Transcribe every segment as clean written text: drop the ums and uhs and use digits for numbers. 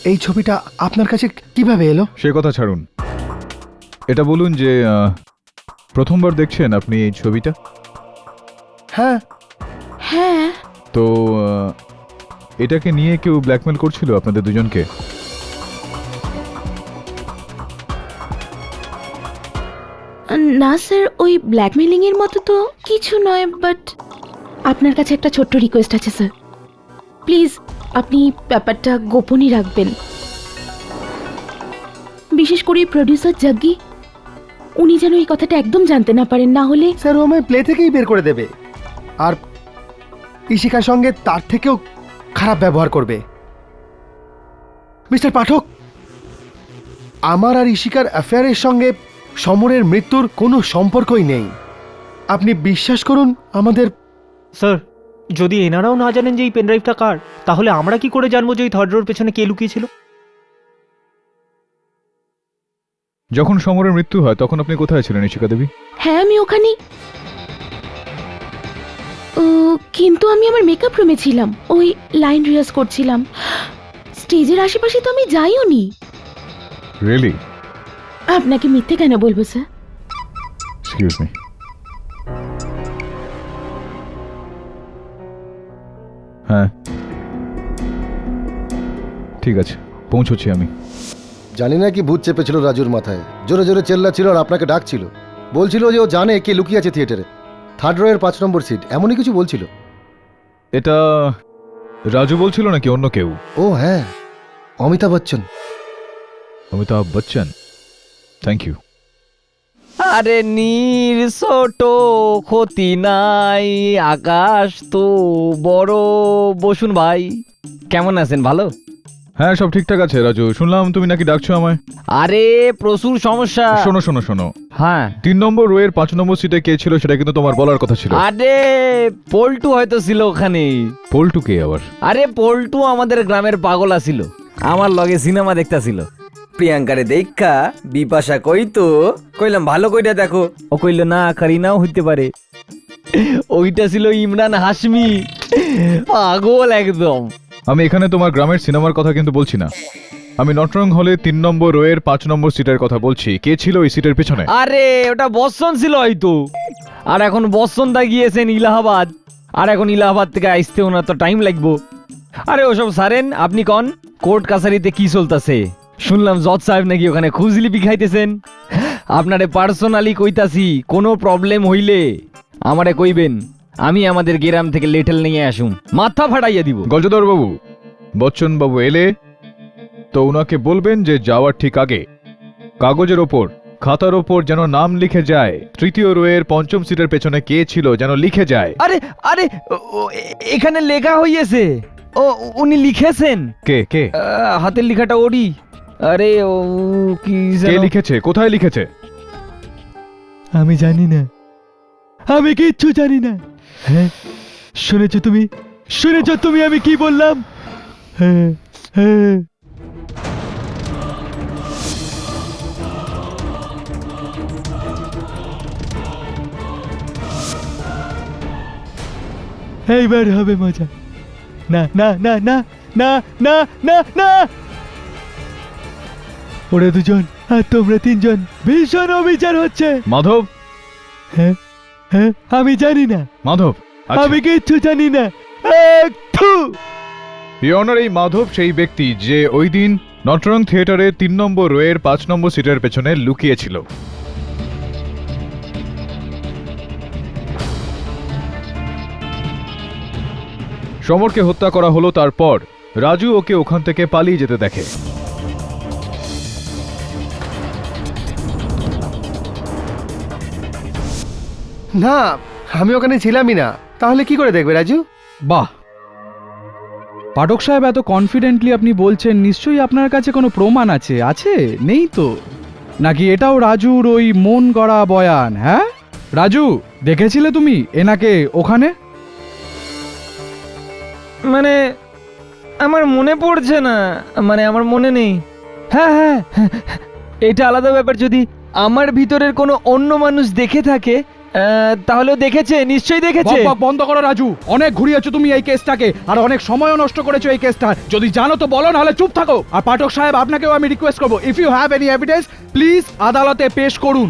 এই ছবিটা আপনার কাছে কিভাবে এলো? সে কথা ছাড়ুন, এটা বলুন যে প্রথমবার দেখছেন আপনি এই ছবিটা? হ্যাঁ। হ্যাঁ, তো এটাকে নিয়ে কেউ ব্ল্যাকমেল করছিল আপনাদের দুজনকে? না স্যার, ওই ব্ল্যাকমেলিং এর মতো তো কিছু নয়, বাট আপনার কাছে একটা ছোট্ট রিকোয়েস্ট আছে স্যার। প্লিজ আপনি ব্যাপারটা গোপনই রাখবেন, বিশেষ করে প্রডিউসার জাগ্গি, উনি যেন এই কথাটা একদম জানতে না পারেন, না হলে। স্যার, ও আমায় প্লে থেকেই বের করে দেবে, আর ইশিকার সঙ্গে তার থেকেও খারাপ ব্যবহার করবে। মিস্টার পাঠক, আমার আর ইশিকার অ্যাফেয়ারের সঙ্গে সমরের মৃত্যুর কোনো সম্পর্কই নেই। আপনি বিশ্বাস করুন আমাদের। স্যার, যদি এনারাও না জানেন যে এই পেনড্রাইভটা কার, তাহলে আমরা কি করে জানবো যে এই থার্ড রোর পেছনে কে লুকিয়েছিল? যখন সমরের মৃত্যু হয় তখন আপনি কোথায় ছিলেন ইশিকা দেবী? হ্যাঁ, আমি ওখানেই। কিন্তু আমি আমার মেকআপ রুমে ছিলাম, ওই লাইন রিহার্স করছিলাম। স্টেজের আশেপাশে তো আমি যাইও নি। রিয়েলি? আপনাকে মিথ্যে কেন বলবো স্যার? Excuse me. হ্যাঁ, ঠিক আছে, পৌঁছচ্ছি আমি। জানি না কি ভূত চেপেছিল রাজুর মাথায়, জোরে জোরে চেল্লাচ্ছিল আর আপনাকে ডাকছিল, বলছিল যে ও জানে কে লুকিয়ে আছে থিয়েটারে, থার্ড রোয়ের 5 নম্বর সিট, এমনই কিছু বলছিল। এটা রাজু বলছিল নাকি অন্য কেউ? ও হ্যাঁ, অমিতাভ বচ্চন। Amitabh Bachchan, thank you. আরে নীর ছোট ক্ষতি নাই, আকাশ তো বড়। বসুন ভাই, কেমন আছেন? ভালো? হ্যাঁ, সব ঠিকঠাক আছে রাজু। শুনলাম তুমি নাকি ডাকছো আমায়। আরে প্রচুর সমস্যা। শোনো শোনো শোনো, হ্যাঁ, 3 নম্বর রোয়ের 5 নম্বর সিটে কে ছিল সেটা কিন্তু তোমার বলার কথা ছিল। আরে পল্টু হয়তো ছিল ওখানে। পল্টু কে আবার? আরে পল্টু আমাদের গ্রামের পাগলা ছিল, আমার লগে সিনেমা দেখতাছিল। প্রিয়াঙ্কারে দেখা বিপাশা কইতো, কইলাম ভালো কইটা দেখো, ও কইল না কারিনাও হইতে পারে। ওইটা ছিল ইমরান হাশমি, পাগল একদম। আমি এখানে তোমার গ্রামের সিনেমার কথা কিন্তু বলছি না, আমি নটরং হলে 3 নম্বর রোয়ের 5 নম্বর সিটের কথা বলছি। কে ছিল এই সিটের পিছনে? আরে ওটা বচ্চন ছিল হয়তো, আর এখন বচ্চন দা গিয়েছেন ইলাহাবাদ, আর এখন ইলাহাবাদ থেকে আসতে ওনার তো টাইম লাগবো। আরে ওসব সারেন, আপনি কন কোর্ট কাছারিতে কি চলতেছে? শুনলাম জজ সাহেব নাকি ওখানে খুঁজলিপি খাইতেছেন। আপনারে পার্সোনালি কইতাছি, কোনো প্রবলেম হইলে আমারে কইবেন, আমি আমাদের গ্রাম থেকে লেটেল নিয়ে আসুম, মাথা ফাটাইয়া দিব। গজধর বাবু, বচ্চন বাবু এলে তো উনাকে বলবেন যে যাওয়ার ঠিক আগে কাগজের ওপর, খাতার ওপর যেন নাম লিখে যায়, 3য় রোয়ের 5ম সিটের পেছনে কে ছিল যেন লিখে যায়। আরে আরে এখানে লেখা হইয়েছে, ও উনি লিখেছেন। কে কে? হাতের লেখাটা ওরই। আরে ও কি কে লিখেছে? কোথায় লিখেছে? আমি জানি না, আমি কিচ্ছু জানি না। হ্যাঁ, শুনেছো তুমি? শুনেছো তুমি আমি কি বললাম? হ্যাঁ হ্যাঁ। এইবার হবে মজা। না না না না না না না না, ওরা দুজন আর তোমরা 3 জন, ভীষণ অবিচার হচ্ছে। মাধব? হ্যাঁ হ্যাঁ, আমি জানি না, মাধব? আমি কিচ্ছু জানি না। ইওর অনার, এই মাধব সেই ব্যক্তি যে ওই দিন নটরং থিয়েটারে 3 নম্বর রোয়ের 5 নম্বর সিটের পেছনে লুকিয়েছিল। সমরকে হত্যা করা হলো, তারপর রাজু ওকে ওখান থেকে পালিয়ে যেতে দেখে। না, আমি ওখানে ছিলামই না। তাহলে কি করে দেখবে রাজু? বাহ, পাঠক সাহেব, এত কনফিডেন্টলি আপনি বলছেন, নিশ্চয়ই আপনার কাছে কোনো প্রমাণ আছে? আছে? নেই তো? নাকি এটাও রাজুর ওই মন গড়া বয়ান? হ্যাঁ রাজু, দেখেছিলে তুমি এনাকে ওখানে? মানে আমার মনে পড়ছে না, মানে আমার মনে নেই। হ্যাঁ হ্যাঁ, এটা আলাদা ব্যাপার। যদি আমার ভিতরের কোনো অন্য মানুষ দেখে থাকে তাহলে ও দেখেছে, নিশ্চয়ই দেখেছে। বক বক বন্ধ করো রাজু, অনেক ঘুরিয়েছো তুমি এই কেসটাকে, আর অনেক সময়ও নষ্ট করেছো এই কেসটা। যদি জানো তো বলো, নাহলে চুপ থাকো। আর পাঠক সাহেব, আপনাকেও আমি রিকোয়েস্ট করবো, if you have any evidence please আদালতে পেশ করুন।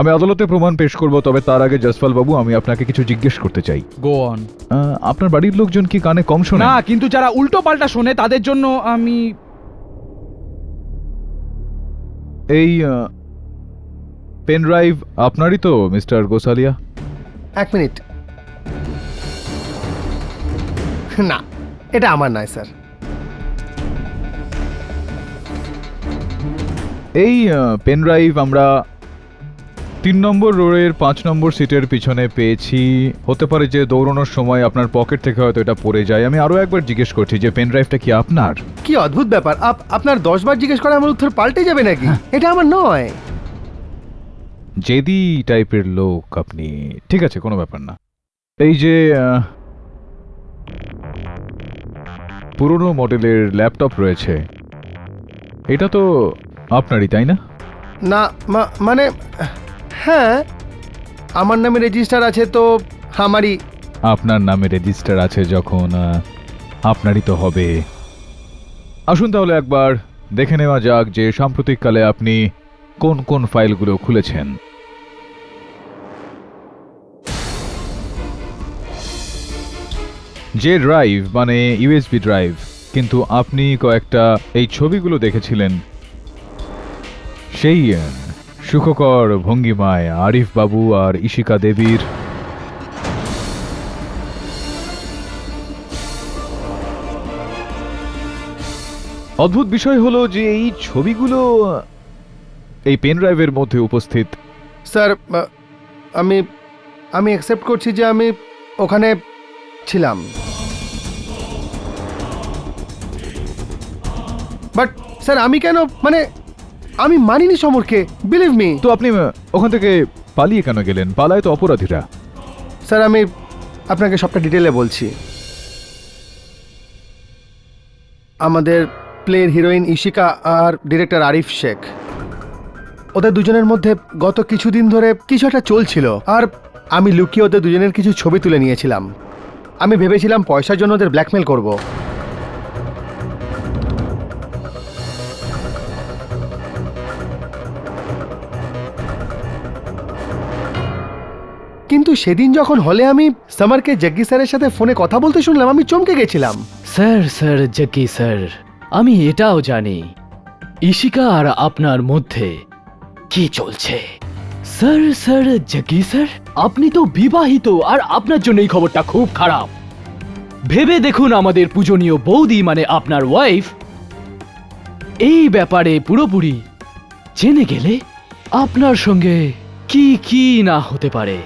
আমি আদালতে প্রমাণ পেশ করব, তবে তার আগে জসপাল বাবু আমি আপনাকে কিছু জিজ্ঞেস করতে চাই। Go on. আপনার বাড়ির লোকজন কি কানে কম শোনে? না, কিন্তু যারা উল্টো পাল্টা শোনে তাদের জন্য আমি এই পেন ড্রাইভ আপনারই তো মিস্টার গোসালিয়া? এক মিনিট, না এটা আমার নয় স্যার। এই পেন ড্রাইভ আমরা 3 নম্বর রোডের 5 নম্বর সিটের পিছনে পেয়েছি। হতে পারে যে দৌড়ানোর সময় আপনার পকেট থেকে হয়তো এটা পড়ে যায়। আমি আরো একবার জিজ্ঞেস করছি যে পেন ড্রাইভটা কি আপনার? কি অদ্ভুত ব্যাপার, আপনার 10 বার জিজ্ঞেস করে আমার উত্তর পাল্টে যাবে নাকি? এটা আমার নয়। জেদি টাইপের লোক আপনি। ঠিক আছে, কোনো ব্যাপার না। এই যে পুরনো মডেলের ল্যাপটপ রয়েছে, এটা তো আপনারই, তাই না? না মানে হ্যাঁ, আমার নামে রেজিস্টার আছে তো আমারই। আপনার নামে রেজিস্টার আছে যখন আপনারই তো হবে। আসুন তাহলে একবার দেখে নেওয়া যাক যে সাম্প্রতিককালে আপনি কোন কোন ফাইলগুলো খুলেছেন। যে ড্রাইভ মানে ইউএসবি ড্রাইভ, কিন্তু আপনি কয়েকটা এই ছবিগুলো দেখেছিলেন সেই সুখকর ভঙ্গিমায় আরিফ বাবু আর ইশিকা দেবীর। অদ্ভুত বিষয় হলো যে এই ছবিগুলো এই পেন ড্রাইভের মধ্যে উপস্থিত। স্যার আমি অ্যাকসেপ্ট করছি যে আমি ওখানে ছিলাম, বাট স্যার আমি কেন, মানে আমি মানিনি সমরকে, বিলিভ মি। তো আপনি ওখান থেকে পালিয়ে কেন গেলেন? পালায় তো অপরাধীরা। স্যার আমি আপনাকে সবটা ডিটেলে বলছি। আমাদের প্লের হিরোইন ইশিকা আর ডিরেক্টর আরিফ শেখ, ওদের দুজনের মধ্যে গত কিছুদিন ধরে কিছু একটা চলছিল, আর আমি লুকিয়ে ওদের দুজনের কিছু ছবি তুলে নিয়েছিলাম। আমি ভেবেছিলাম পয়সার জন্য ওদের ব্ল্যাকমেল করব। কিন্তু সেদিন যখন হলে আমি সামারকে জগ্গি স্যারের সাথে ফোনে কথা বলতে শুনলাম, আমি চমকে গেছিলাম। স্যার জগ্গি স্যার, আমি এটাও জানি ইশিকা আর আপনার মধ্যে কি চলছে। স্যার জগ্গি স্যার, আপনি তো বিবাহিত, আর আপনার জন্য এই খবরটা খুব খারাপ। ভেবে দেখুন, আমাদের পূজনীয় বৌদি মানে আপনার ওয়াইফ এই ব্যাপারে পুরোপুরি জেনে গেলে আপনার সঙ্গে কি কি না হতে পারে।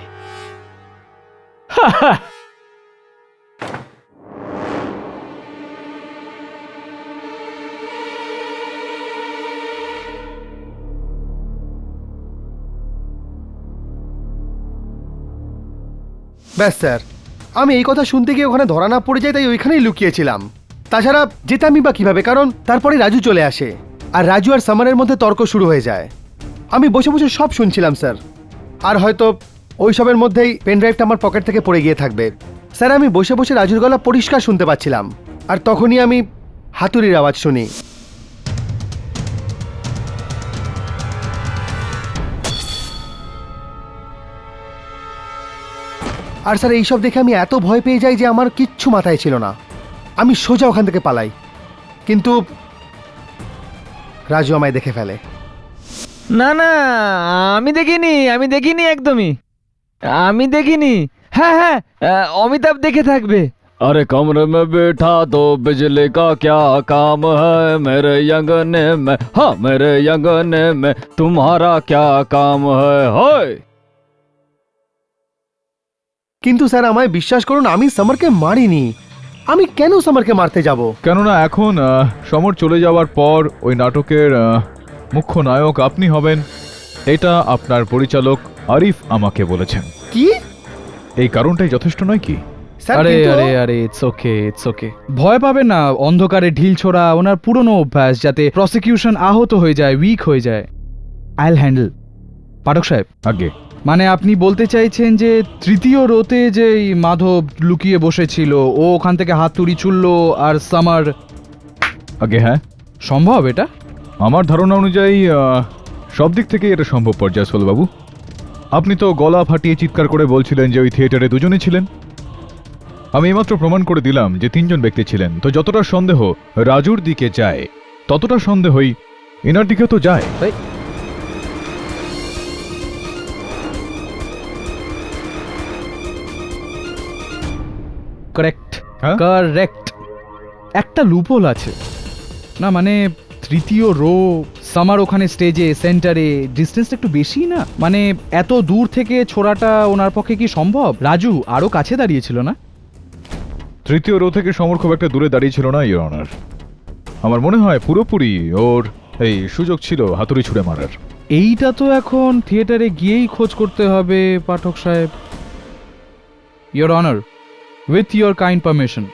ব্যাস স্যার, আমি এই কথা শুনতে গিয়ে ওখানে ধরা না পড়ে যায় তাই ওইখানেই লুকিয়েছিলাম। তাছাড়া যেতামই বা কিভাবে, কারণ তারপরে রাজু চলে আসে আর রাজু আর সামারের মধ্যে তর্ক শুরু হয়ে যায়। আমি বসে বসে সব শুনছিলাম স্যার, আর হয়তো ওইসবের মধ্যেই পেনড্রাইভটা আমার পকেট থেকে পড়ে গিয়ে থাকবে। স্যার আমি বসে বসে রাজুর গলা পরিষ্কার শুনতে পাচ্ছিলাম, আর তখনই আমি হাতুড়ির আওয়াজ শুনি। আর স্যার এইসব দেখে আমি এত ভয় পেয়ে যাই যে আমার কিচ্ছু মাথায় ছিল না। আমি সোজা ওখান থেকে পালাই, কিন্তু রাজু আমায় দেখে ফেলে। না না, আমি দেখিনি একদমই, আমি দেখিনি। হ্যাঁ, অমিতাভ দেখে থাকবে। अरे कमरे में बैठा तो बिजली का क्या काम है मेरे अंगने में, हाँ मेरे अंगने में तुम्हारा क्या काम है। होय কিন্তু স্যার আমায় বিশ্বাস করুন, আমি সামারকে মারিনি। আমি কেন সামারকে মারতে যাব? কেননা এখন সমর চলে যাওয়ার পর ওই নাটকের মুখ্য নায়ক আপনি হবেন, এটা আপনার পরিচালক আরিফ আমাকে বলেছেন। কি? এই কারণটাই যথেষ্ট নয় কি? স্যার আরে কিন্তু- আরে আরে ইটস ওকে, ভয় পাবেন না। অন্ধকারে ঢিল ছোড়া ওনার পুরনো অভ্যাস, যাতে প্রসিকিউশন আহত হয়ে যায়, উইক হয়ে যায়। আইল হ্যান্ডেল। পাঠক সাহেব, আগে মানে আপনি বলতে চাইছেন যে তৃতীয় রোতে যে এই মাধব লুকিয়ে বসেছিল, ও ওখান থেকে হাতুড়ি ছুড়লো আর সামার, আগে হ্যাঁ, সম্ভব এটা? আমার ধারণা অনুযায়ী সব দিক থেকেই এটা সম্ভবপর জয়সওয়াল বাবু। আপনি তো গলা ফাটিয়ে চিৎকার করে বলছিলেন যে ওই থিয়েটারে দুজনে ছিলেন। আমি এইমাত্র প্রমাণ করে দিলাম যে 3 জন ব্যক্তি ছিলেন। তো যতটা সন্দেহ রাজুর দিকে যায়, ততটা সন্দেহই এনার দিকে তো যায়। কারেক্ট, হ্যাঁ? কারেক্ট। একটা লুপোল আছে না, মানে তৃতীয় রো, সামার ওখানে স্টেজে সেন্টারে, ডিস্টেন্সটা একটু বেশি না? মানে এত দূর থেকে ছোড়াটা ওনার পক্ষে কি সম্ভব? রাজু আরো কাছে দাঁড়িয়েছিল না? তৃতীয় রো থেকে সমর খুব একটা দূরে দাঁড়িয়ে ছিল না, ইওর অনার। আমার মনে হয় পুরোপুরি ওর এই সুযোগ ছিল হাতুড়ি ছুঁড়ে মারার। এইটা তো এখন থিয়েটারে গিয়েই খোঁজ করতে হবে পাঠক সাহেব। Your honour, with your kind permission,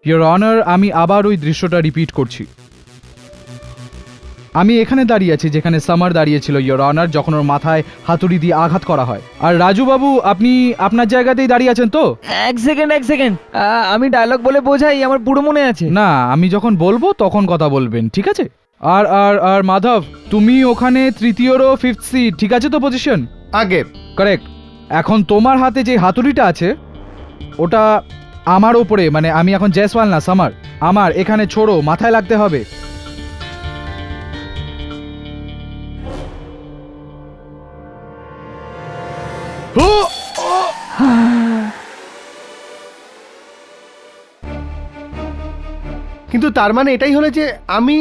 your honour, আমি আবার ওই দৃশ্যটা রিপিট করছি। আমি এখানে দাঁড়িয়ে আছি যেখানে সামার দাঁড়িয়েছিল ইয়োর অনার, যখন ওর মাথায় হাতুড়ি দিয়ে আঘাত করা হয়। আর রাজু বাবু, আপনি আপনার জায়গাতেই দাঁড়িয়ে আছেন তো? এক সেকেন্ড, আমি ডায়লগ বলে বোঝাই, আমার পুরো মনে আছে। না, আমি যখন বলবো তখন কথা বলবেন, ঠিক আছে? আর আর আর মাধব, তুমি ওখানে তৃতীয় রো 5th সিট, ঠিক আছে তো পজিশন? আগে কারেক্ট। এখন তোমার হাতে যে হাতুড়িটা আছে ওটা আমার ওপরে, মানে আমি এখন জয়সওয়াল না, সামার, আমার এখানে ছোড়ো, মাথায় লাগতে হবে। কিন্তু তার মানে এটাই হলো যে আমি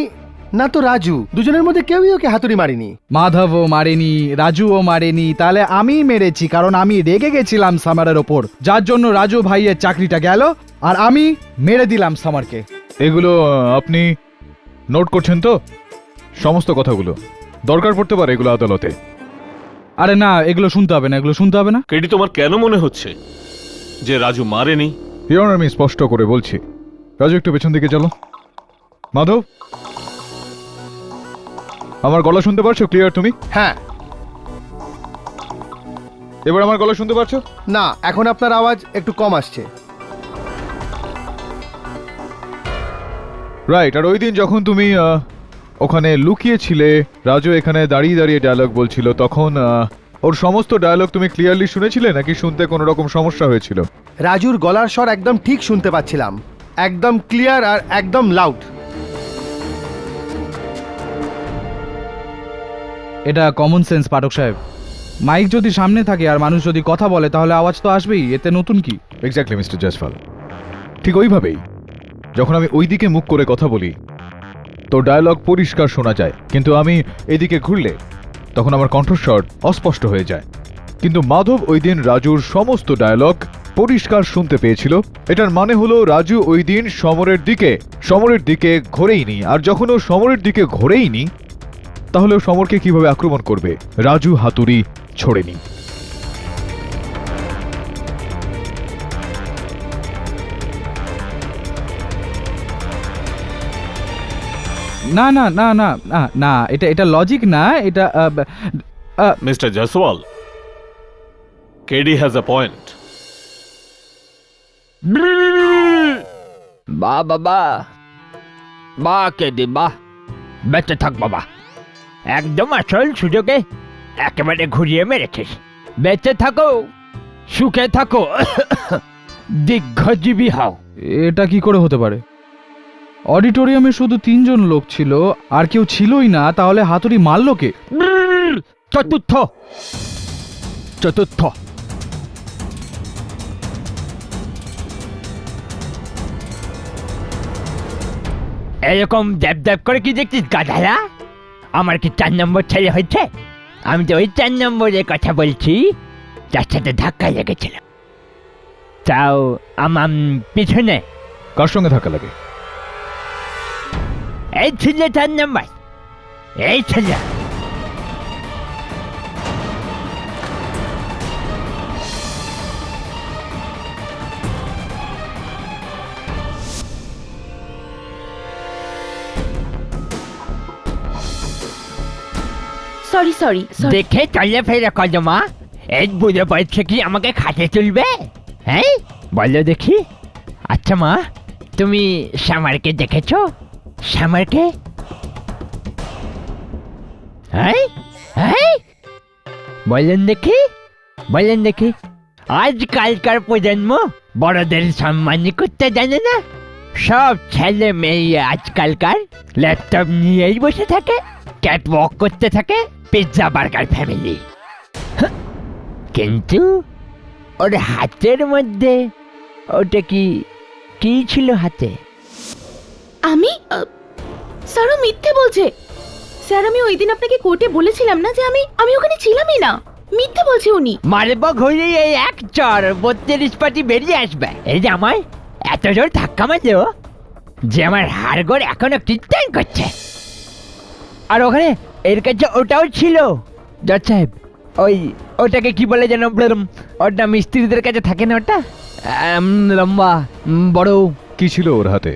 না তো রাজু, দুজনের মধ্যে কেউই ওকে হাতুড়ি মারিনি। মাধবও মারেনি, রাজুও মারেনি, তাহলে আমি মেরেছি, কারণ আমি রেগে গেছিলাম সামারের ওপর, যার জন্য রাজু ভাইয়ের চাকরিটা গেল আর আমি মেরে দিলাম সামারকে। এগুলো আপনি নোট করছেন তো? সমস্ত কথাগুলো দরকার পড়তে পারে এগুলো আদালতে। আরে না, এগুলো শুনতে হবে না, এগুলো শুনতে হবে না। কেডি, তোমার কেন মনে হচ্ছে যে রাজু মারেনি? ইওর অনার, আমি স্পষ্ট করে বলছি। রাজু, একটু পেছন দিকে চলো। মাধব, আমার গলা শুনতে পারছো ক্লিয়ার তুমি? হ্যাঁ। এবার আমার গলা শুনতে পারছো? না, এখন আপনার আওয়াজ একটু কম আসছে। রাইট। আর ওই দিন যখন তুমি ওখানে লুকিয়েছিলে, রাজু এখানে দাঁড়িয়ে দাঁড়িয়ে ডায়লগ বলছিল, তখন ওর সমস্ত ডায়লগ তুমি ক্লিয়ারলি শুনেছিলে নাকি শুনতে কোনো রকম সমস্যা হয়েছিল? রাজুর গলার স্বর একদম ঠিক শুনতে পাচ্ছিলাম, একদম ক্লিয়ার আর একদম লাউড। এটা কমন সেন্স পাঠক সাহেব। মাইক যদি সামনে থাকে আর মানুষ যদি কথা বলে তাহলে আওয়াজ তো আসবেই, এতে নতুন কি? এক্স্যাক্টলি মিস্টার জয়সওয়াল, ঠিক ওইভাবেই যখন আমি ওই দিকে মুখ করে কথা বলি তো ডায়লগ পরিষ্কার শোনা যায়, কিন্তু আমি এদিকে ঘুরলে তখন আমার কণ্ঠস্বর অস্পষ্ট হয়ে যায়। কিন্তু মাধব ওই দিন রাজুর সমস্ত ডায়লগ পরিষ্কার শুনতে পেয়েছিল। এটার মানে হলো রাজু ওই দিন সমরের দিকে ঘোরেইনি। আর যখন ও সমরের দিকে ঘোরেইনি, তাহলে ও সমরকে কিভাবে আক্রমণ করবে? রাজু হাতুড়ি ছোড়েনি। না না না না না না, এটা লজিক না, এটা mister Jaiswal, KD has a point. বাহ বাবা, বাহ কেডি, বাহ, বেঁচে থাক বাবা, একদম আসল সুযোগে একেবারে ঘুরিয়ে মেরেছিস। বেঁচে থাকো, সুখে থাকো, দীর্ঘজীবী হও। এটা কি করে হতে পারে? অডিটোরিয়ামে শুধু 3 জন লোক ছিল, আর কেউ ছিলই না, তাহলে হাতুড়ি মারলো কে? চতুর্থ এরকম দেব দেব করে কি দেখছিস গাধারা? আমার কি 4 নম্বর ছেলে হয়েছে? আমি তো ওই 4 নম্বরের কথা বলছি, যার সাথে ধাক্কা লেগেছিল। তাও আমার পিছনে কার সঙ্গে ধাক্কা লাগে? এই ছেলে 4 নম্বর, এই ছেলে। সরি সরি সরি দেখে চলে ফেরা করো মা, এই বুড়ো বয়সে কি আমাকে খাটে তুলবে? হ্যাঁ বলো দেখি। আচ্ছা মা, তুমি শ্যামারকে দেখেছো? শ্যামারকে? হ্যাঁ হ্যাঁ বলেন দেখি, বলেন দেখি। আজকালকার প্রজন্ম বড়দের সম্মান করতে জানে না। সব ছেলে মেয়ে আজকালকার ল্যাপটপ নিয়েই বসে থাকে, ক্যাটওয়াক করতে থাকে, পিৎজা বার্গার ফ্যামিলি। কিন্তু ওর হাতের মধ্যে ওটা কি কি ছিল হাতে? আমি স্যারও মিথ্যে বলছে। স্যার আমি ওই দিন আপনাকে কোর্টে বলেছিলাম না যে আমি ওখানে ছিলামই না। মিথ্যে বলছে উনি। মারব ঘুরে এই এক চর 32 পাটি বেরিয়ে আসবে। এই যে আমায় এত জোর ধাক্কা মারলো যে আমার হাড়গোড় এখনো কীর্তন করছে। আর ওখানে এর কাছে ওটাও ছিল জজ সাহেব, ওটাকে কি বলে যেন, ওটা মিস্ত্রিদের কাছে থাকে না, ওটা লম্বা বড়। কি ছিল ওর হাতে?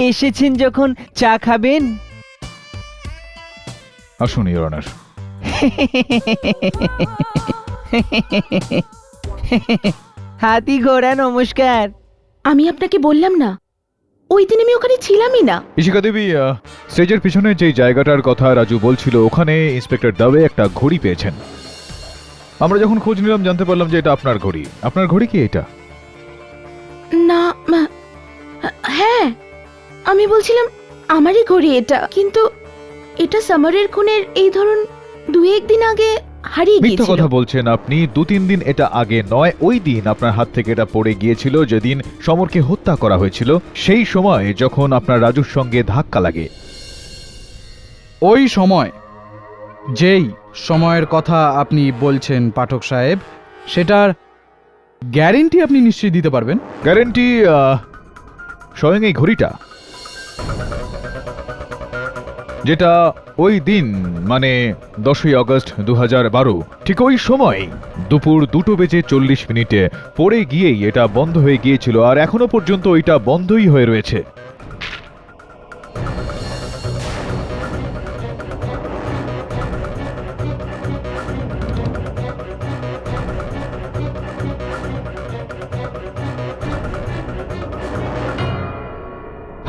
এসেছেন যখন চা খাবেন। আসুন ইওর অনার। হাতি ঘোড়া নমস্কার। আমি আপনাকে বললাম না ওই দিন আমি ওখানে ছিলামই না। ইশিকা দেবী, স্টেজের পিছনে যে জায়গাটার কথা রাজু বলছিল, ওখানে ইন্সপেক্টর দবে একটা ঘড়ি পেয়েছেন। আমরা যখন খোঁজ নিলাম জানতে পারলাম যে এটা আপনার ঘড়ি। আপনার ঘড়ি কি এটা? না হ্যাঁ, আমি বলছিলাম আমারই ঘড়ি এটা, কিন্তু এটা সামারের খুনের এই ধরুন 2-1 দিন আগে হারিয়ে মিথ্যা গিয়েছিল। কথা বলছেন আপনি। 2-3 দিন এটা আগে নয়, ওই দিন আপনার হাত থেকে এটা পড়ে গিয়েছিল যেদিন সমরকে হত্যা করা হয়েছিল, সেই সময় যখন আপনার রাজুর সঙ্গে ধাক্কা লাগে। ওই সময়, যেই সময়ের কথা আপনি বলছেন পাঠক সাহেব, সেটার গ্যারেন্টি আপনি নিশ্চয়ই দিতে পারবেন? গ্যারেন্টি স্বয়ং এই ঘড়িটা, যেটা ওই দিন মানে 10ই আগস্ট 2012 ঠিক ওই সময় দুপুর 2:40 পড়ে গিয়েই এটা বন্ধ হয়ে গিয়েছিল, আর এখনো পর্যন্ত এটা বন্ধই হয়ে রয়েছে।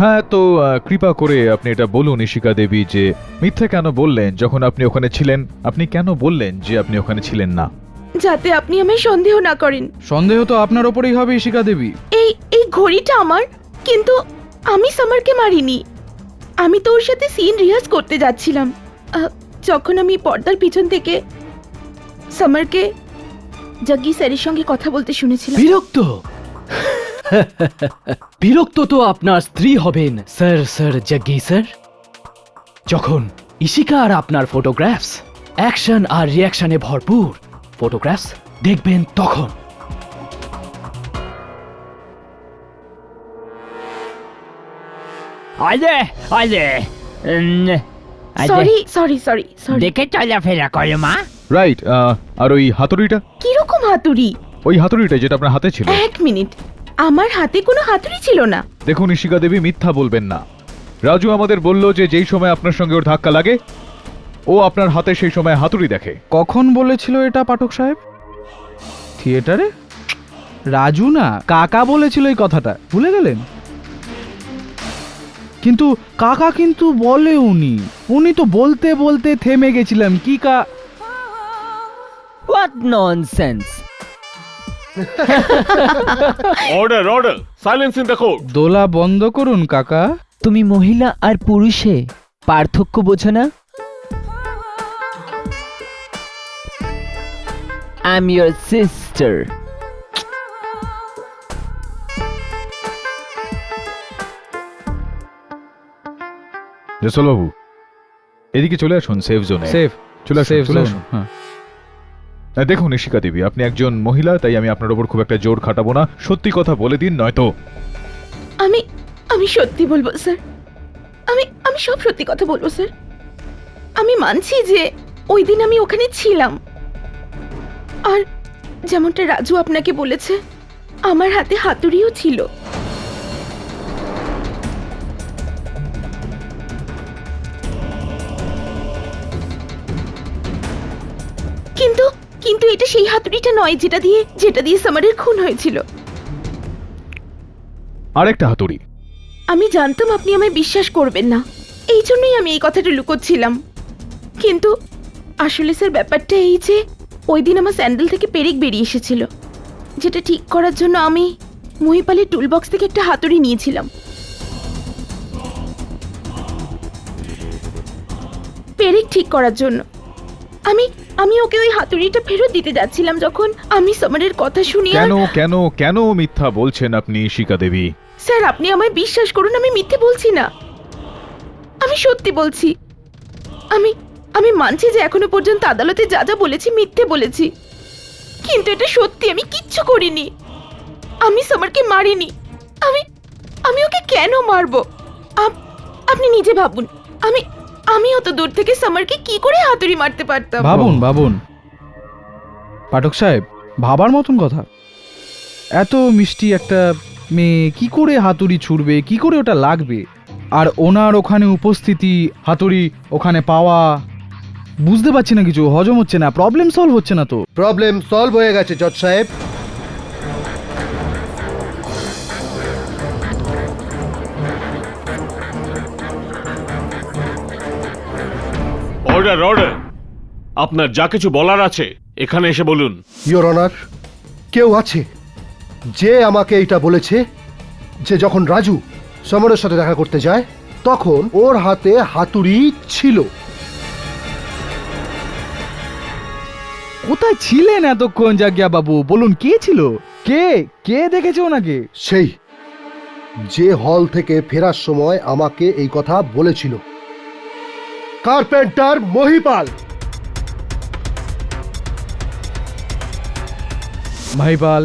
হ্যাঁ, তো কৃপা করে আপনি এটা বলুন ইশিকা দেবী যে মিথ্যা কেন বললেন যখন আপনি ওখানে ছিলেন? আপনি কেন বললেন যে আপনি ওখানে ছিলেন না? যাতে আপনি আমায় সন্দেহ না করেন। সন্দেহ তো আপনার ওপরেই হবে ইশিকা দেবী। এই ঘড়িটা আমার, কিন্তু আমি সামারকে মারিনি। আমি তো ওর সাথে সিন রিহার্স করতে যাচ্ছিলাম যখন আমি পর্দার পিছন থেকে সামারকে জগ্গি স্যারের সঙ্গে কথা বলতে শুনেছিলাম। বিরক্ত বিরক্ত তো আপনার স্ত্রী হবেন স্যার, স্যার জগ্গি স্যার, যখন ইশিকা আর আপনার ফটোগ্রাফস অ্যাকশন আর রিয়াকশনে ভরপুর ফটোগ্রাফস দেখবেন তখন। আরে আরে সরি সরি সরি সরি। দেখে চলাফেরা করো মা। রাইট। আর ওই হাতুড়িটা? কিরকম হাতুড়ি? ওই হাতুড়িটা যেটা আপনার হাতে ছিল। 1 মিনিট, আমার হাতে কোনো হাতুড়ি ছিল না। দেখুন ইশিকা দেবী, মিথ্যা বলবেন না। রাজু আমাদের বলল যে যেই সময় আপনার সঙ্গে ওর ধাক্কা লাগে ও আপনার হাতে সেই সময় হাতুড়ি দেখে। কখন বলেছিল এটা পাঠক সাহেব? থিয়েটারে? রাজু না, কাকা বলেছিল এই কথাটা, ভুলে গেলেন? কিন্তু কাকা কিন্তু বলে উনি তো বলতে বলতে থেমে গেছিলাম। কি what nonsense. Order order, silence in the court. দোলা বন্ধ করুন কাকা। তুমি মহিলা আর পুরুষে পার্থক্য বোঝো না? I am your sister. জসল বাবু, এদিকে চলে আসুন, সেফ জোনে। সেফ চলে আসুন, সেফ চলে জোন। আসুন। হ্যাঁ, দেখুন ইশিকা দেবী, আপনি একজন মহিলা, তাই আমি আপনার উপর খুব একটা জোর খাটাবো না। সত্যি কথা বলে দিন, নয়তো। আমি সত্যি বলবো স্যার, আমি সব সত্যি কথা বলবো স্যার। আমি মানছি যে ওই দিন আমি ওখানে ছিলাম, আর যেমনটা রাজু আপনাকে বলেছে আমার হাতে হাতুড়িও ছিল। সেই হাতুড়িটা নয় যেটা দিয়ে সামারের খুন হয়েছিল। আরেকটা হাতুড়ি। আমি জানতাম আপনি আমায় বিশ্বাস করবেন না, এই জন্যই আমি এই কথাটা লুকোচ্ছিলাম। কিন্তু আসলে স্যার ব্যাপারটা এই যে ওই দিন আমার স্যান্ডেল থেকে পেরেক বেরিয়ে এসেছিল, যেটা ঠিক করার জন্য আমি মহিপালের টুলবক্স থেকে একটা হাতুড়ি নিয়েছিলাম। পেরেক ঠিক করার জন্য আমি ওকে ওই হাতুড়িটা ফেরত দিতে যাচ্ছিলাম যখন আমি সামারের কথা শুনি। কেন কেন কেন মিথ্যা বলছেন আপনি ঈশিকা দেবী? স্যার আপনি আমায় বিশ্বাস করুন, আমি মিথ্যে বলছি না, আমি সত্যি বলছি। আমি মানছি যে এখনো পর্যন্ত আদালতে যা যা বলেছি মিথ্যে বলেছি, কিন্তু এটা সত্যি, আমি কিচ্ছু করিনি। আমি সামারকে মারিনি। আমি ওকে কেন মারবো? আপনি নিজে ভাবুন, আমি অত দূর থেকে সামারকে কি করে হাতুড়ি মারতে পারতাম? ভাবুন পাঠক সাহেব, ভাবার মতন কথা। এত মিষ্টি একটা মেয়ে কি করে হাতুড়ি ছুড়বে, কি করে ওটা লাগবে? আর ওনার ওখানে উপস্থিতি, হাতুড়ি ওখানে পাওয়া, বুঝতে পারছি না, কিছু হজম হচ্ছে না, প্রবলেম সলভ হচ্ছে না তো। প্রবলেম সলভ হয়ে গেছে জজ সাহেব। অর্ডার অর্ডার, আপনার যা কিছু বলার আছে এখানে এসে বলুন। ইয়োর অনার, কেউ আছে যে আমাকে এটা বলেছে যে যখন রাজু সমরের সাথে দেখা করতে যায় তখন ওর হাতে হাতুড়ি ছিল। কোথায় ছিলেন এতক্ষণ জাগিয়া বাবু? বলুন, কে ছিল? কে দেখেছে ওনাকে? সেই যে হল থেকে ফেরার সময় আমাকে এই কথা বলেছিল, কার্পেন্টার মহিপাল। ভাইপাল,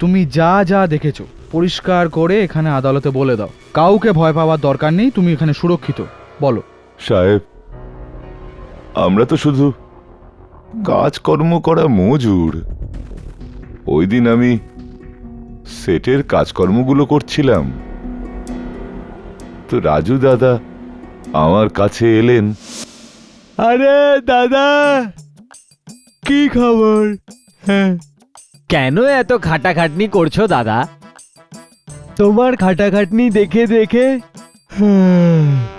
তুমি যা যা দেখেছো পরিষ্কার করে এখানে আদালতে বলে দাও। কাউকে ভয় পাওয়ার দরকার নেই, তুমি এখানে সুরক্ষিত। বলো। সাহেব, আমরা তো শুধু কাজকর্ম করা মজুর। ওই দিন আমি সেটের কাজকর্মগুলো করছিলাম, তো রাজু দাদা আমার কাছে এলেন। আরে দাদা, কি খবর? হ্যাঁ, কেন এত খাটাখাটনি করছো দাদা? তোমার খাটাখাটনি দেখে দেখে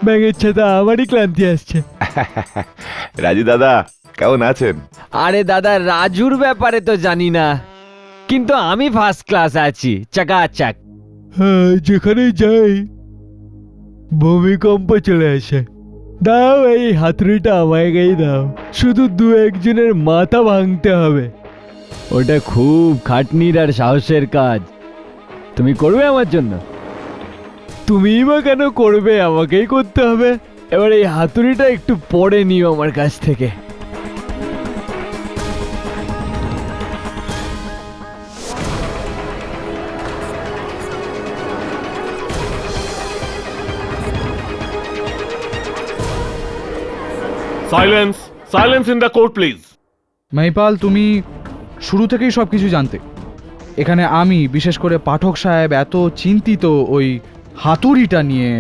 ব্যাঙের ছাতা আমারই ক্লান্তি আসছে। রাজু দাদা কেমন আছেন? আরে দাদা, রাজুর ব্যাপারে তো জানি না, কিন্তু আমি ফার্স্ট ক্লাস আছি, চাকাচাক। হ্যাঁ, যেখানে যাই ভূমিকম্প চলে আসে। দাও এই হাতুড়িটা আমায় গেই দাও, শুধু দু একজনের মাথা ভাঙতে হবে। ওটা খুব খাটনির আর সাহসের কাজ। তুমি করবে আমার জন্য? তুমিই বা কেন করবে, আমাকেই করতে হবে। এবার এই হাতুড়িটা একটু পরে নিও আমার কাছ থেকে। Silence, silence in the court please. Mahipal, তুমি শুরু থেকেই সব কিছু জানতে। এখানে আমি, বিশেষ করে পাঠক সাহেব, এত চিন্তিত ওই হাতুড়িটা নিয়ে,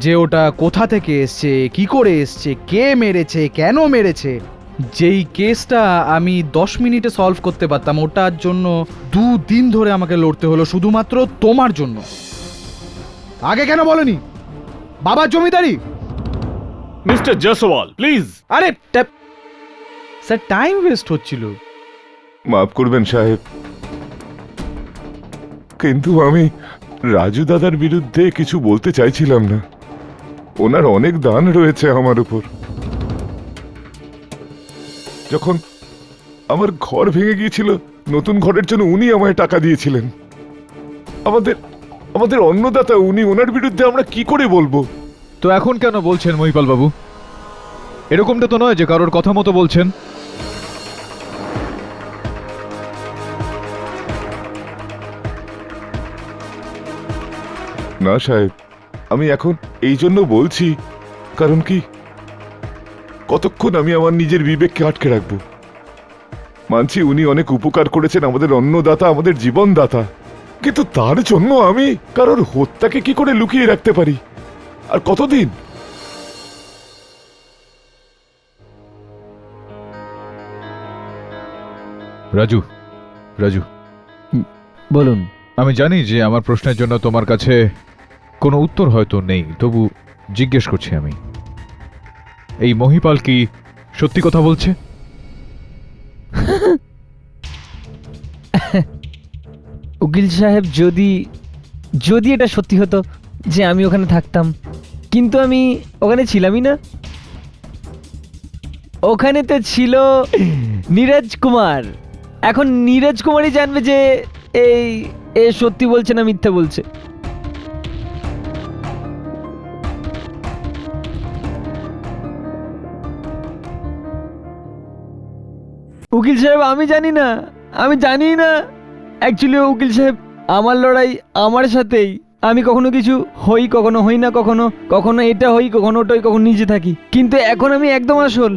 যে ওটা কোথা থেকে এসছে, কি করে এসছে, কে মেরেছে, কেন মেরেছে। যেই কেসটা আমি 10 মিনিটে সলভ করতে পারতাম, ওটার জন্য 2 দিন ধরে আমাকে লড়তে হলো, শুধুমাত্র তোমার জন্য। আগে কেন বলনি? বাবার জমিদারি। Mister Jaiswal please. আরে স্যার, টাইম ওয়েস্ট হচ্ছিল। মাফ করবেন সাহেব, কিন্তু আমি রাজু দাদার বিরুদ্ধে কিছু বলতে চাইছিলাম না। ওনার অনেক দান রয়েছে আমার উপর। যখন আমার ঘর ভেঙে গিয়েছিল, নতুন ঘরের জন্য উনি আমায় টাকা দিয়েছিলেন। আমাদের অন্নদাতা উনি, ওনার বিরুদ্ধে আমরা কি করে বলবো? তো এখন কেন বলছেন মহিপাল বাবু? এরকমটা তো নয় যে কারোর কথা মতো বলছেন। না সাহেব, আমি এখন এই জন্য বলছি, কারণ কি, কতক্ষণ আমি আমার নিজের বিবেককে আটকে রাখবো? মানছি উনি অনেক উপকার করেছেন, আমাদের অন্নদাতা, আমাদের জীবনদাতা, কিন্তু তার জন্য আমি কারোর হত্যাকে কি করে লুকিয়ে রাখতে পারি? আর কতদিন? রাজু, রাজু, বলুন। আমি জানি যে আমার প্রশ্নের জন্য তোমার কাছে কোনো উত্তর হয়তো নেই, তবু জিজ্ঞেস করছি আমি, এই মহিপাল কি সত্যি কথা বলছে? উকিল সাহেব, যদি যদি এটা সত্যি হতো যে আমি ওখানে থাকতাম, কিন্তু আমি ওখানে ছিলামই না। ওখানে তো ছিল নীরজ কুমার। এখন নীরজ কুমারই জানবে যে এ সত্যি বলছে না মিথ্যা বলছে। উকিল সাহেব, আমি জানি না, আমি জানি না। অ্যাকচুয়ালি উকিল সাহেব, আমার লড়াই আমার সাথেই। আমি কখনো কিছু হই, কখনো হই না, কখনো কখনো এটা হই, কখনো ওটা হই, কখনো নিজে থাকি। কিন্তু এখন আমি একদম আসল,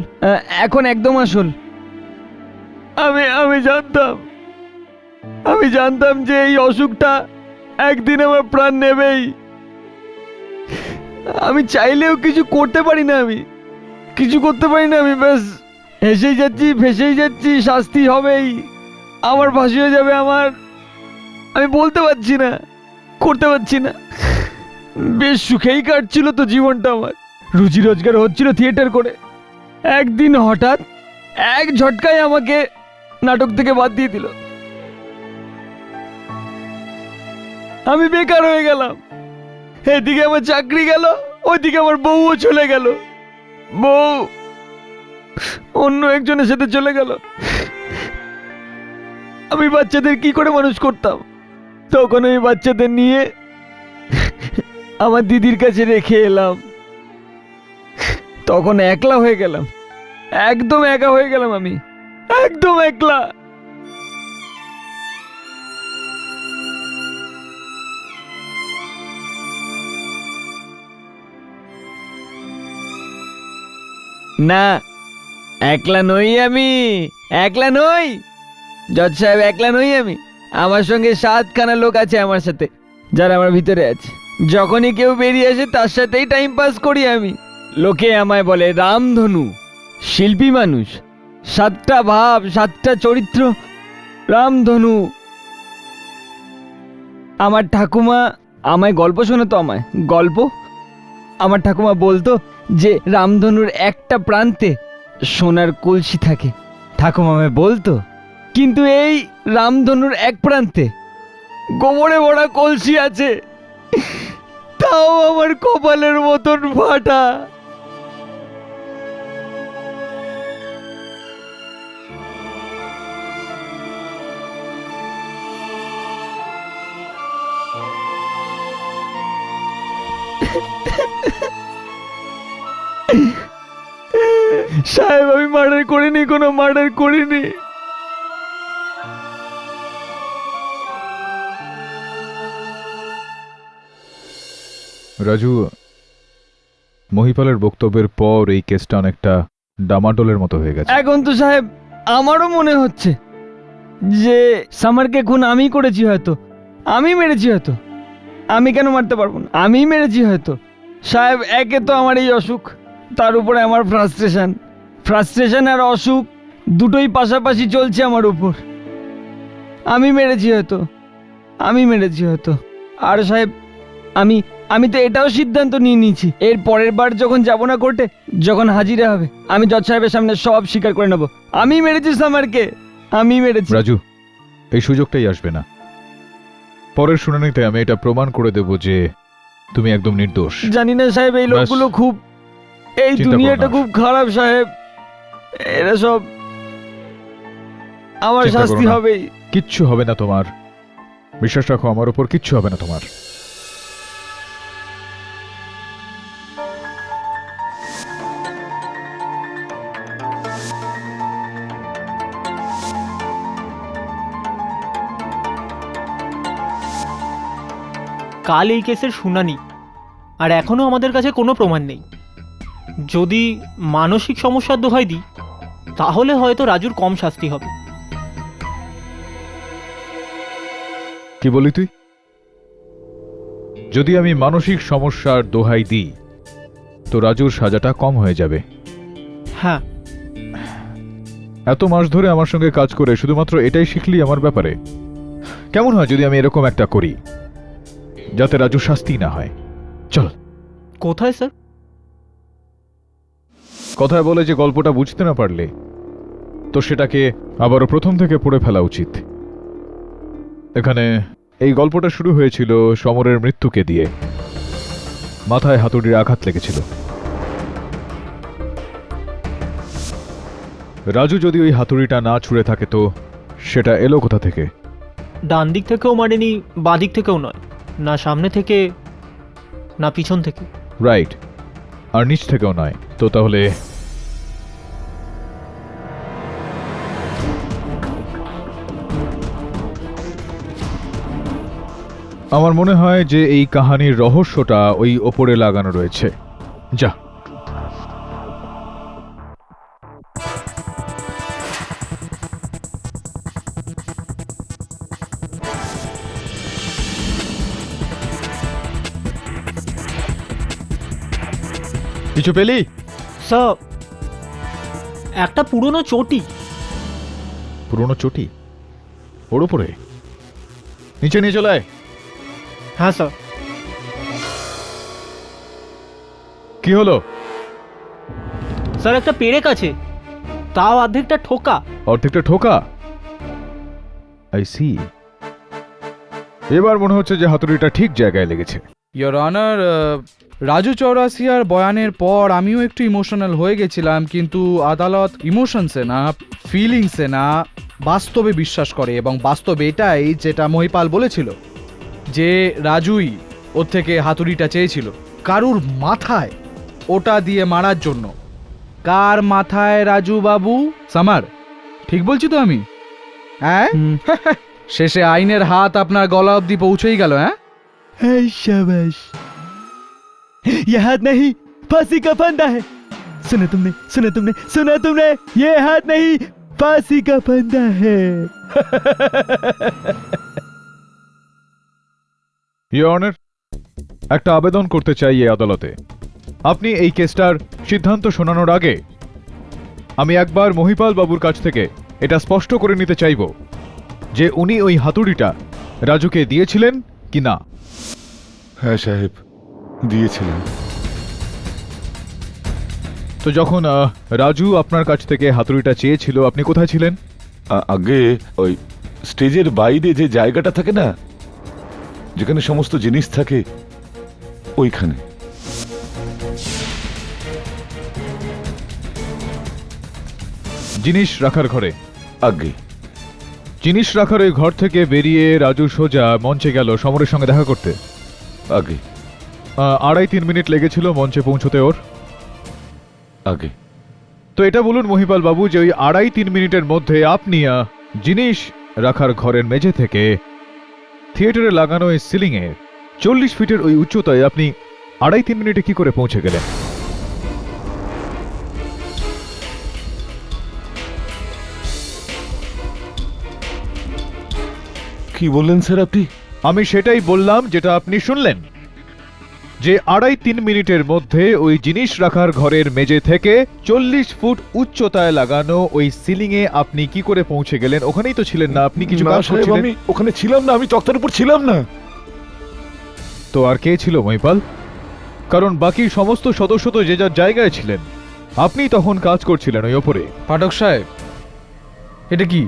এখন একদম আসল। আমি জানতাম যে এই অসুখটা একদিন আমার প্রাণ নেবেই। আমি চাইলেও কিছু করতে পারি না, আমি কিছু করতে পারি না। আমি ব্যাস হেসেই যাচ্ছি, ভেসেই যাচ্ছি, শাস্তি হবেই, আমার ফাঁসি হয়ে যাবে আমার। আমি বলতে পারছি না, করতে পারছি না। বেশ সুখেই কাটছিল তো জীবনটা আমার, রুজি রোজগার হচ্ছিল থিয়েটার করে। একদিন হঠাৎ এক ঝটকায় আমাকে নাটক থেকে বাদ দিয়ে দিল। আমি বেকার হয়ে গেলাম। এদিকে আমার চাকরি গেল, ওইদিকে আমার বউও চলে গেল। বউ অন্য একজনের সাথে চলে গেল। আমি বাচ্চাদের কি করে মানুষ করতাম? তখন আমি বাচ্চাদের নিয়ে আমার দিদির কাছে রেখে এলাম। তখন একলা হয়ে গেলাম, একদম একা হয়ে গেলাম, আমি একদম একলা। না, একলা নই আমি, একলা নই জজ সাহেব, একলা নই আমি। আমার সঙ্গে 7খানা লোক আছে আমার সাথে, যারা আমার ভিতরে আছে। যখনই কেউ বেরিয়ে আসে তার সাথেই টাইম পাস করি আমি। লোকে আমায় বলে রামধনু, শিল্পী মানুষ, 7টা ভাব, 7টা চরিত্র, রামধনু। আমার ঠাকুমা আমায় গল্প শোনাতো, আমায় গল্প। আমার ঠাকুমা বলতো যে রামধনুর একটা প্রান্তে সোনার কলসি থাকে। ঠাকুমা আমায় বলতো, কিন্তু এই রামধনুর এক প্রান্তে গোবরে ভরা কলসি আছে, তাও আমার কপালের মতন ফাটা। সাহেব, আমি মার্ডার করিনি, কোনো মার্ডার করিনি। রাজু, মহিপালের বক্তব্যের পর এই কেসটা অনেকটা ডামাডোলের মতো হয়ে গেছে। এখন তো সাহেব আমারও মনে হচ্ছে যে সামারকে খুন আমি করেছি, হয়তো আমি মেরেছি, হয়তো আমি কেন মারতে পারবো না, আমি মেরেছি হয়তো। সাহেব, একে তো আমার এই অসুখ, তার উপরে আমার ফ্রাস্ট্রেশন আর অসুখ দুটোই পাশাপাশি চলছে আমার উপর। আমি মেরেছি হয়তো, আমি মেরেছি হয়তো। আর সাহেব, আমি তো এটাও সিদ্ধান্ত নিয়ে নিয়েছি, এর পরের বার যখন যাব না কোর্টে, যখন হাজিরা হবে, আমি জজ সাহেবের সামনে সব স্বীকার করে নেব, আমি মেরেছি সামারকে, আমি মেরেছি। রাজু, এই সুযোগটাই আসবে না। পরের শুনানিতে আমি এটা প্রমাণ করে দেব যে তুমি একদম নির্দোষ। জানি না সাহেব, এই লোকগুলো খুব, এই দুনিয়াটা খুব খারাপ সাহেব। এরা সব, আমার শাস্তি হবেই। কিচ্ছু হবে না তোমার, বিশ্বাস রাখো আমার উপর, কিচ্ছু হবে না তোমার। কাল এই কেসের শুনানি, আর এখনো আমাদের কাছে কোনো প্রমাণ নেই। যদি মানসিক সমস্যার দোহাই দিই, তাহলে হয়তো রাজুর কম শাস্তি হবে। কি বলি তুই? যদি আমি মানসিক সমস্যার দোহাই দিই তো রাজুর সাজাটা কম হয়ে যাবে। হ্যাঁ। এত মাস ধরে আমার সঙ্গে কাজ করে শুধুমাত্র এটাই শিখলি আমার ব্যাপারে? কেমন হয় যদি আমি এরকম একটা করি যাতে রাজু শাস্তি না হয়? চল। কোথায় স্যার? কথায় বলে যে গল্পটা বুঝতে না পারলে তো সেটাকে আবারও প্রথম থেকে পড়ে ফেলা উচিত। এখানে এই গল্পটা শুরু হয়েছিল সমরের মৃত্যুকে দিয়ে। মাথায় হাতুড়ির আঘাত লেগেছিল। রাজু যদি ওই হাতুড়িটা না ছুঁড়ে থাকে তো সেটা এলো কোথা থেকে? ডান দিক থেকেও মারেনি, বাঁ দিক থেকেও নয়, না সামনে থেকে না পিছন থেকে। রাইট, আর নিচ থেকেও নয়। তো তাহলে আমার মনে হয় যে এই কাহিনীর রহস্যটা ওই ওপরে লাগানো রয়েছে। যা। কিছু পেলি? স্যার, একটা পুরনো চটি। পুরনো চটি ওর উপরে? নিচে নিয়ে চলে আয়। হ্যাঁ স্যার। কি হলো? স্যার, একটা পেরেক আছে, তাও অর্ধেকটা ঠোকা। অর্ধেকটা ঠোকা? I C. এবার মনে হচ্ছে যে হাতুড়িটা ঠিক জায়গায় লেগেছে। ইয়োর অনার, রাজু চৌরাসিয়ার বয়ানের পর আমিও একটু ইমোশনাল হয়ে গেছিলাম, কিন্তু আদালত ইমোশনসে না, ফিলিংসে না, বাস্তবে বিশ্বাস করে। এবং বাস্তব এটাই যেটা মহিপাল বলেছিল, যে রাজুই ওর থেকে হাতুড়িটা চেয়েছিল কারুর মাথায় ওটা দিয়ে মারার জন্য। কার মাথায় রাজু বাবু? সামার, ঠিক বলছি তো আমি? হ্যাঁ। শেষে আইনের হাত আপনার গলা অবধি পৌঁছেই গেল। হ্যাঁ, शाबाश। ये हाथ नहीं, फांसी का फंदा है। सुना तुमने, सुना तुमने, सुना तुमने? ये हाथ नहीं, फांसी का फंदा है। ইয়োর অনার, একটা আবেদন করতে চাই এই আদালতে। আপনি এই কেসটার সিদ্ধান্ত শোনানোর আগে আমি একবার মহিপাল বাবুর কাছ থেকে এটা স্পষ্ট করে নিতে চাইব যে উনি ওই হাতুড়িটা রাজুকে দিয়েছিলেন কি না। হ্যাঁ সাহেব, দিয়েছিলেন। তো যখন রাজু আপনার কাছ থেকে হাতুড়িটা চেয়েছিল আপনি কোথায় ছিলেন? আগে ওই স্টেজের বাইরে যে জায়গাটা থাকে না, যেখানে সমস্ত জিনিস থাকে, ওইখানে। জিনিস রাখার ঘরে? আগে। জিনিস রাখার ওই ঘর থেকে বেরিয়ে রাজু সোজা মঞ্চে গেল সমরের সঙ্গে দেখা করতে? আগে। 2.5-3 মিনিট লেগেছিল মঞ্চে পৌঁছতে ওর? আগে। তো এটা বলুন মহিপাল বাবু যে ওই 2.5-3 মিনিটের মধ্যে আপনি জিনিস রাখার ঘরের মেঝে থেকে থিয়েটারে লাগানো ওই সিলিং এর 40 ফিটের ওই উচ্চতায় আপনি 2.5-3 মিনিটে কি করে পৌঁছে গেলেন? কি বললেন স্যার আপনি? আমি সেটাই বললাম যেটা আপনি শুনলেন, যে 2.5-3 মিনিটের মধ্যে ওই জিনিস রাখার ঘরের মেঝে থেকে 40 ফুট উচ্চতায় লাগানো ওই সিলিং এ আপনি কি করে পৌঁছে গেলেন? ওখানেই তো ছিলেন না আপনি? কিছু কাজ করছিলেন? আমি ওখানে ছিলাম না, আমি তক্তার উপর ছিলাম না। তো আর কে ছিল মহিপাল? কারণ বাকি সমস্ত সদস্য তো যে যার জায়গায় ছিলেন, আপনি তখন কাজ করছিলেন ওই ওপরে। পাঠক সাহেব, এটা কি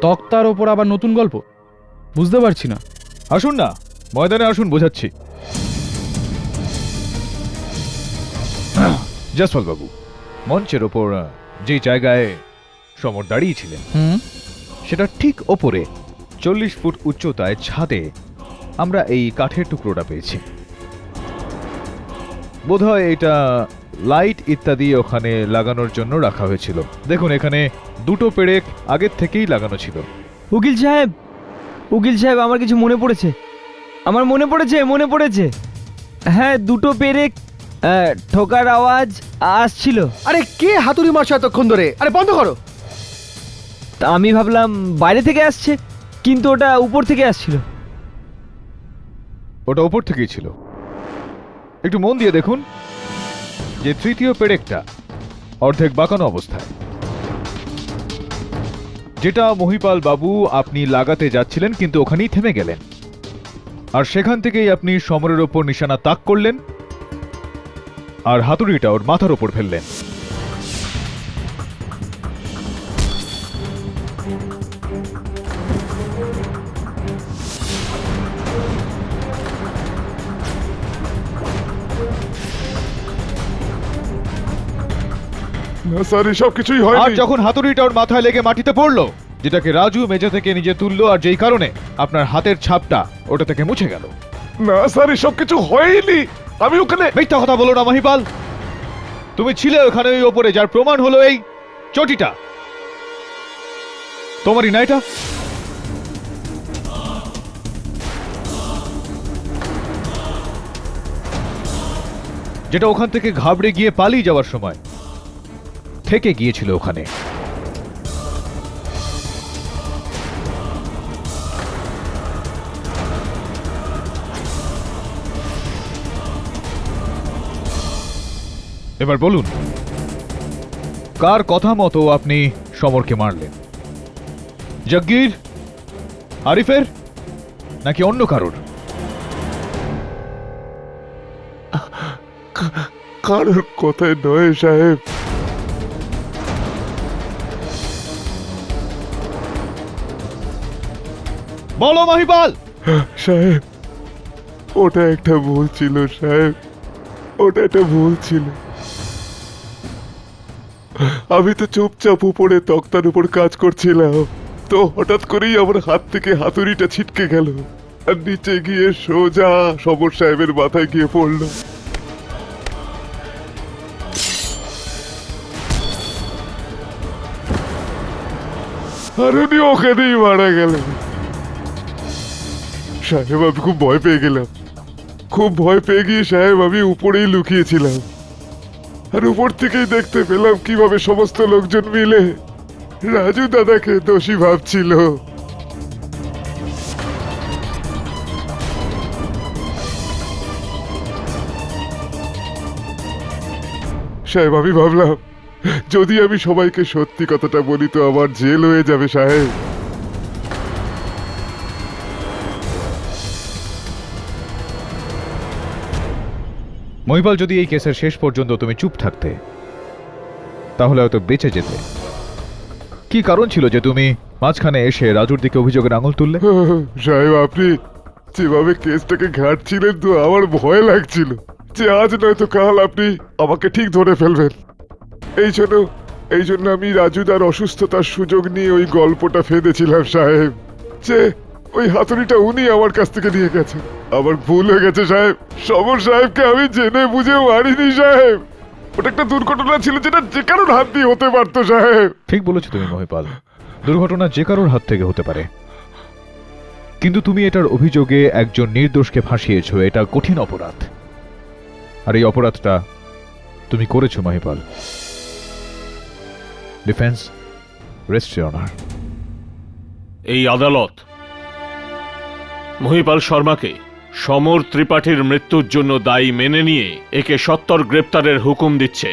তক্তার ওপর আবার নতুন গল্প? বুঝতে পারছি না। আসুন না ময়দানে আসুন, বোঝাচ্ছি। জসপাল বাবু, মঞ্চের ওপর যে জায়গায় সমর দাঁড়িয়েছিলেন সেটা ঠিক ওপরে 40 ফুট উচ্চতায় ছাদে আমরা এই কাঠের টুকরোটা পেয়েছি। বোধহয় এটা লাইট ইত্যাদি ওখানে লাগানোর জন্য রাখা হয়েছিল। দেখুন এখানে 2টো পেরেক আগের থেকেই লাগানো ছিল। উকিল সাহেব, উকিল সাহেব, আমার কিছু মনে পড়েছে, আমার মনে পড়েছে। হ্যাঁ, 2টো পেরেক ঠোকার আওয়াজ আসছিল। আরে কে হাতুড়ি মারছে এতক্ষণ ধরে? আরে বন্ধ করো। তা আমি ভাবলাম বাইরে থেকে আসছে, কিন্তু ওটা উপর থেকে আসছিল। ওটা উপর থেকেই ছিল। একটু মন দিয়ে দেখুন যে তৃতীয় পেরেকটা অর্ধেক বাঁকানো অবস্থায়। যেটা মহিপাল বাবু আপনি লাগাতে যাচ্ছিলেন কিন্তু ওখানেই থেমে গেলেন, আর সেখান থেকেই আপনি সমরের ওপর নিশানা তাক করলেন আর হাতুড়িটা ওর মাথার ওপর ফেললেন। না স্যার, এসব কিছুই আর হয়নি। যখন হাতুড়িটা ওর মাথায় লেগে মাটিতে পড়লো, যেটাকে রাজু মেঝে থেকে নিজে তুললো আর যেই কারণে আপনার হাতের ছাপটা ওটা থেকে মুছে গেল। না স্যার, এসব কিছু হয়নি। আমি ওখানে মিথ্যা কথা বলো না মহিপাল, তুমি ছিলে ওখানে ওই ওপরে, যার প্রমাণ হলো এই চটিটা। তোমারই না এটা? যেটা ওখান থেকে ঘাবড়ে গিয়ে পালিয়ে যাওয়ার সময় থেকে গিয়েছিল ওখানে। এবার বলুন, কার কথা মতো আপনি সমরকে মারলেন? জগ্গির, আরিফের, নাকি অন্য কারোর? কারোর কথায় নয় সাহেব। বলো মহিপাল। সাহেব, ওটা একটা ভুল ছিল সাহেব, ওটা একটা ভুল ছিল। আমি তো চুপচাপ উপরে তক্তার উপর কাজ করছিলাম, তো হঠাৎ করেই আমার হাত থেকে হাতুড়িটা ছিটকে গেল আর নিচে গিয়ে সোজা সমর সাহেবের মাথায় গিয়ে পড়ল। আর উনি ওখানেই মারা গেলেন। সাহেব, আমি খুব ভয় পেয়ে গেলাম। খুব ভয় পেয়ে গিয়ে সাহেব আমি উপরেই লুকিয়েছিলাম, আর উপর থেকেই দেখতে পেলাম কিভাবে সমস্ত লোকজন মিলে রাজু দাদাকে দোষী ভাবছিল। সাহেব, আমি ভাবলাম যদি আমি সবাইকে সত্যি কথাটা বলি তো আমার জেল হয়ে যাবে সাহেব। মহিপাল, যদি এই কেসের শেষ পর্যন্ত তুমি চুপ থাকতে তাহলে হয়তো বেঁচে যেতে। কি কারণ ছিল যে তুমি মাঝখানে এসে রাজুর দিকে অভিযোগের আঙুল তুললে? সাহেব, আপনি যেভাবে কেসটাকে ঘাটছিলেন তো আমার ভয় লাগছিল যে আজ নয়তো কাল আপনি আমাকে ঠিক ধরে ফেলবেন। এই জন্য আমি রাজুদার অসুস্থতার সুযোগ নিয়ে ওই গল্পটা ফেঁদেছিলাম সাহেব, যে ওই হাতুড়িটা উনি আমার কাছ থেকে নিয়ে গেছেন। আমার ভুল হয়ে গেছে সাহেব। সমর সাহেবকে আমি জেনে বুঝে মারিনি সাহেব। ওটা একটা দুর্ঘটনা ছিল যেটা যে কারোর হাত দিয়ে হতে পারতো সাহেব। ঠিক বলেছো তুমি মহিপাল, দুর্ঘটনা যে কারোর হাত থেকে হতে পারে, কিন্তু তুমি এটার অভিযোগে একজন নির্দোষকে ফাঁসিয়েছো। এটা কঠিন অপরাধ, আর এই অপরাধটা তুমি করেছো Mahipal. Defence, rest your honour. এই আদালত মহিপাল শর্মাকে সমর ত্রিপাঠীর মৃত্যুর জন্য দায়ী মেনে নিয়ে একে সত্বর গ্রেপ্তারের হুকুম দিচ্ছে,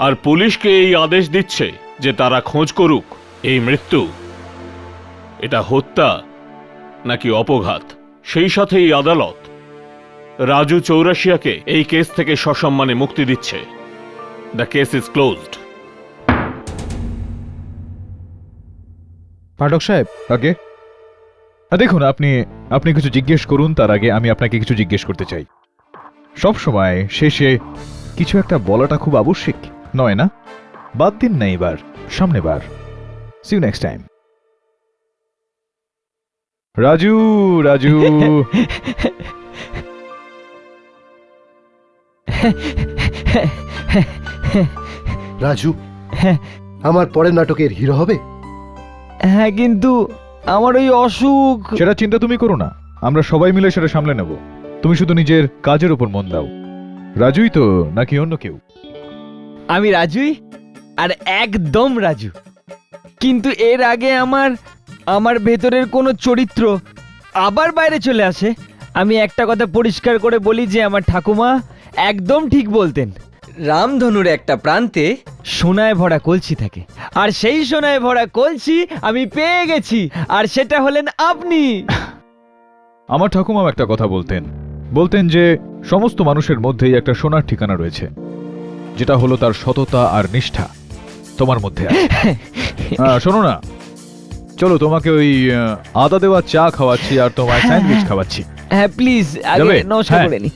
আর পুলিশকে এই আদেশ দিচ্ছে যে তারা খোঁজ করুক এই মৃত্যু এটা হত্যা নাকি অপঘাত। সেই সাথে এই আদালত রাজু চৌরাশিয়াকে এই কেস থেকে সসম্মানে মুক্তি দিচ্ছে। The case is closed. Pathak সাহেব, আগে দেখুন, আপনি কিছু জিজ্ঞেস করুন, তার আগে আমি আপনাকে কিছু জিজ্ঞেস করতে চাই। সব সময় শেষে কিছু একটা বলাটা খুব আবশ্যিক নয় না? বাদ দিন না এবার, সামনে বার। See you next time. Raju, Raju. Raju আমার পরের নাটকের হিরো হবে? হ্যাঁ, কিন্তু আমার ওই অসুখ। সেটা চিন্তা তুমি করো না, আমরা সবাই মিলে সেটা সামলে নেব। তুমি শুধু নিজের কাজের উপর মন দাও। রাজুই তো, নাকি অন্য কেউ? আমি রাজুই, আর একদম রাজু। কিন্তু এর আগে আমার ভেতরের কোনো চরিত্র আবার বাইরে চলে আসে। আমি একটা কথা পরিষ্কার করে বলি যে আমার ঠাকুমা একদম ঠিক বলতেন, রামধনুর একটা প্রান্তে সোনায় ভরা কলসি থাকে, আর সেই সোনায় ভরা কলসি আমি পেয়ে গেছি, আর সেটা হলেন আপনি। আমার ঠাকুমাও একটা কথা বলতেন যে সমস্ত মানুষের মধ্যেই একটা সোনার ঠিকানা রয়েছে, যেটা হলো তার সততা আর নিষ্ঠা। তোমার মধ্যে আছে। শোনো না, চলো তোমাকে ওই আদা দেওয়া চা খাওয়াচ্ছি আর তোমায় স্যান্ডউইচ খাওয়াচ্ছি। হ্যাঁ প্লিজ, আগে যাবে? নমস্কার হ্যাঁ। করে নি।